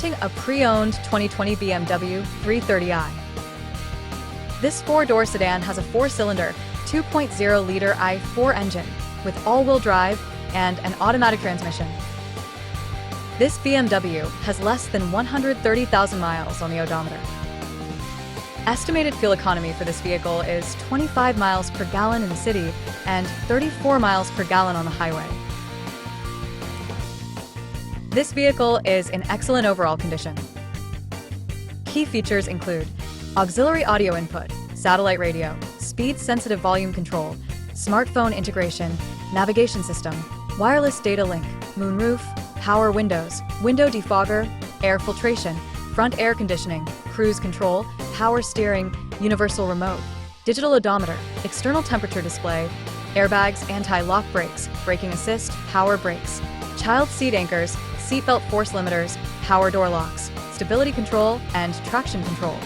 Presenting a pre-owned 2020 BMW 330i. This four-door sedan has a four-cylinder, 2.0-liter i4 engine with all-wheel drive and an automatic transmission. This BMW has less than 130,000 miles on the odometer. Estimated fuel economy for this vehicle is 25 miles per gallon in the city and 34 miles per gallon on the highway. This vehicle is in excellent overall condition. Key features include auxiliary audio input, satellite radio, speed-sensitive volume control, smartphone integration, navigation system, wireless data link, moonroof, power windows, window defogger, air filtration, front air conditioning, cruise control, power steering, universal remote, digital odometer, external temperature display, airbags, anti-lock brakes, braking assist, power brakes, child seat anchors, seatbelt force limiters, power door locks, stability control, and traction control.